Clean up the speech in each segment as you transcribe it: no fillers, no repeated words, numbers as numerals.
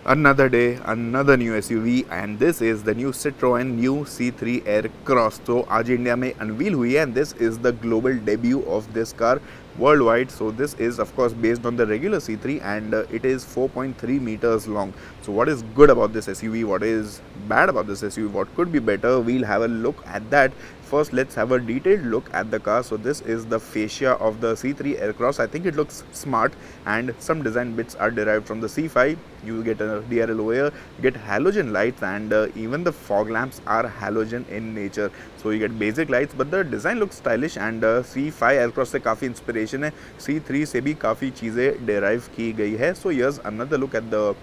Another day, another new SUV, and this is the new Citroen new C3 Aircross. So आज India में unveil हुई है, and this is the global debut of this car worldwide. So this is of course based on the regular C3, and it is 4.3 meters long. So what is good about this SUV? What is bad about this SUV? What could be better? We'll have a look at that. First, let's have a detailed look at the car. So this is the fascia of the C3 Aircross. I think it looks smart, and some design bits are derived from the C5. You get a DRL over here, you get halogen lights, and even the fog lamps are halogen in nature. So you get basic lights, but the design looks stylish, and C5 Aircross से काफ़ी inspiration है, C3 से भी काफ़ी चीज़ें derive की गई है. So here's another look at the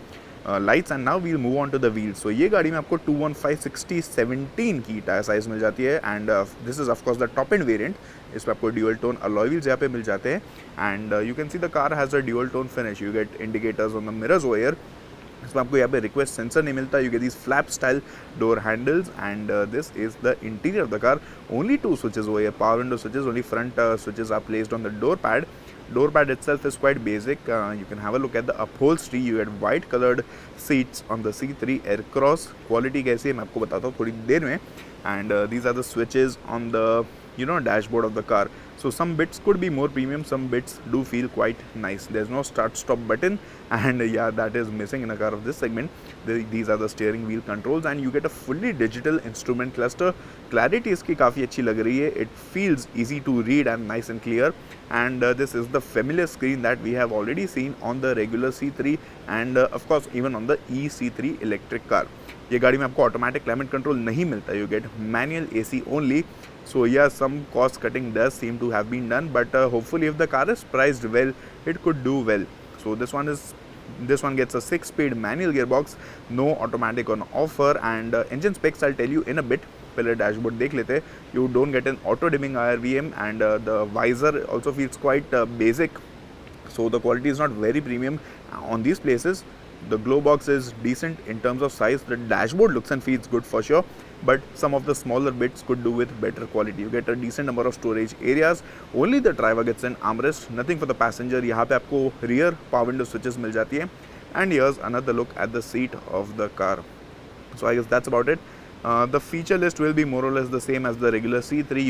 lights, and now we'll move on to the wheels. So ये गाड़ी में आपको 215/60/17 की टायर साइज मिल जाती है, and this is of course the top end variant. इसमें आपको ड्यूअल टोन अलॉय व्हील्स यहाँ पे मिल जाते हैं, and you can see the car has a dual tone finish. You get indicators on the mirrors over here. इसमें आपको यहाँ पे रिक्वेस्ट सेंसर नहीं मिलता. You get these flap style door handles, and this is the interior of the car. Only two switches over here, power window switches. Only front switches are placed on the door pad. Door pad itself is quite basic. You can have a look at the upholstery. You get white colored seats on the C3 Aircross. Quality कैसी है मैं आपको बताता हूँ थोड़ी देर में. And these are the switches on the dashboard of the car. So some bits could be more premium, some bits do feel quite nice. There's no start stop button, and yeah, that is missing in a car of this segment. These are the steering wheel controls, and you get a fully digital instrument cluster. Clarity इसकी काफ़ी अच्छी लग रही है. It feels easy to read and nice and clear, and this is the familiar screen that we have already seen on the regular C3, and of course even on the E-C3 electric car. ये गाड़ी में आपको automatic climate control नहीं मिलता. You get manual AC only. So yeah, some cost cutting does seem to have been done, but hopefully if the car is priced well, it could do well. So this one gets a 6-speed manual gearbox, no automatic on offer, and engine specs I'll tell you in a bit. पहले dashboard देख लेते हैं. You don't get an auto dimming IRVM, and the visor also feels quite basic, so the quality is not very premium on these places. The glow box is decent in terms of size. The dashboard looks and feels good for sure, but some of the smaller bits could do with better quality. You get a decent number of storage areas. Only the driver gets an armrest, nothing for the passenger. यहाँ पे आपको rear power window switches मिल जाती है. And here's another look at the seat of the car. So I guess that's about it. The feature list will be more or less the same as the regular C3.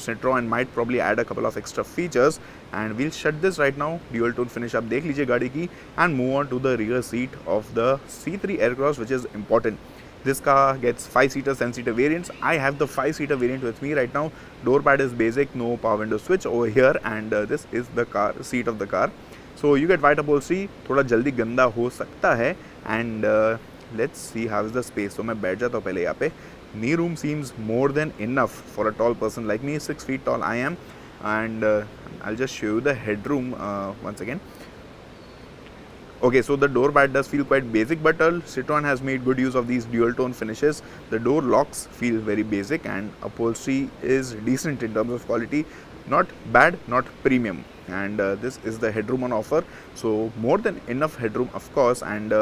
Citroen might probably add a couple of extra features, and we'll shut this right now. Dual tone finish आप देख लीजिए गाड़ी की, and move on to the rear seat of the C3 Aircross, which is important. This car gets 5-seater, 7-seater variants. I have the 5-seater variant with me right now. Door pad is basic, no power window switch over here, and this is the car seat of the car. So you get white upholstery. थोड़ा जल्दी गंदा हो सकता है, and let's see how is the space. So मैं बैठ जाता हूँ पहले यहाँ पे. Knee room seems more than enough for a tall person like me. 6 feet tall I am, and I'll just show you the headroom once again. Okay, so the door pad does feel quite basic, but Citroen has made good use of these dual tone finishes. The door locks feel very basic, and upholstery is decent in terms of quality. Not bad, not premium. And this is the headroom on offer. So more than enough headroom, of course, and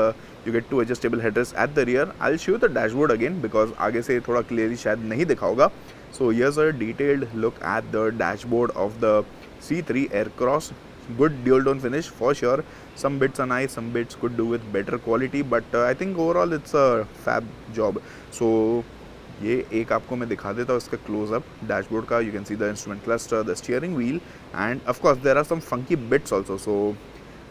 you get 2 adjustable headrests at the rear. I'll show you the dashboard again because आगे से थोड़ा clearly शायद नहीं दिखा होगा. So here's a detailed look at the dashboard of the C3 Aircross. Good dual tone finish for sure. Some bits are nice, some bits could do with better quality, but I think overall it's a fab job. So ये एक आपको मैं दिखा देता हूँ इसका close up dashboard का. You can see the instrument cluster, the steering wheel, and of course there are some funky bits also. So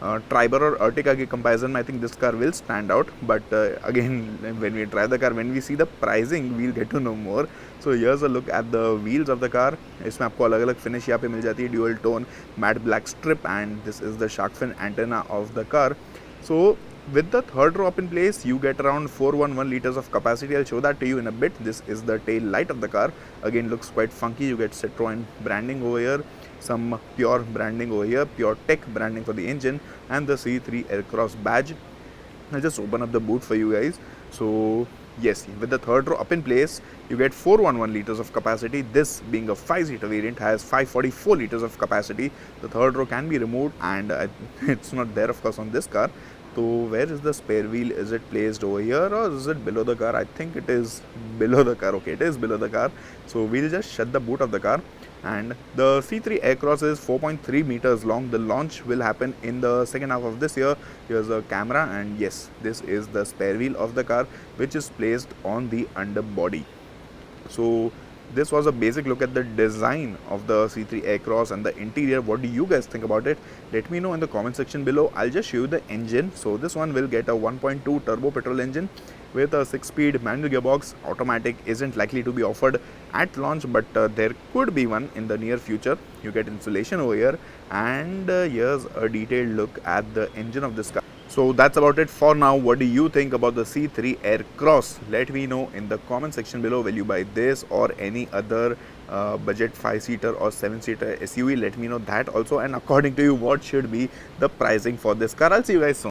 Triber और अर्टिका के कंपैरिजन में I think this car will stand out, but again when we try the car, when we see the pricing, we'll get to know more. So here's a look at the wheels of the car. इसमें आपको अलग अलग finish यहाँ पे मिल जाती है. Dual tone matte black strip, and this is the shark fin antenna of the car. So with the third row up in place, you get around 411 liters of capacity. I'll show that to you in a bit. This is the tail light of the car. Again, looks quite funky. You get Citroen branding over here, some pure branding over here, pure tech branding for the engine, and the C3 Aircross badge. I'll just open up the boot for you guys. So yes, with the third row up in place, you get 411 liters of capacity. This being a 5-seater variant has 544 liters of capacity. The third row can be removed, and it's not there of course on this car. So where is the spare wheel? Is it placed over here or is it below the car? I think it is below the car. Okay, it is below the car. So we'll just shut the boot of the car. And the C3 Aircross is 4.3 meters long. The launch will happen in the second half of this year. Here's a camera, and yes, this is the spare wheel of the car, which is placed on the underbody. So this was a basic look at the design of the C3 Aircross and the interior. What do you guys think about it? Let me know in the comment section below. I'll just show you the engine. So this one will get a 1.2 turbo petrol engine with a 6-speed manual gearbox. Automatic isn't likely to be offered at launch, but there could be one in the near future. You get insulation over here, and here's a detailed look at the engine of this car. So that's about it for now. What do you think about the C3 Aircross? Let me know in the comment section below. Will you buy this or any other budget 5-seater or 7-seater SUV? Let me know that also. And according to you, what should be the pricing for this car? I'll see you guys soon.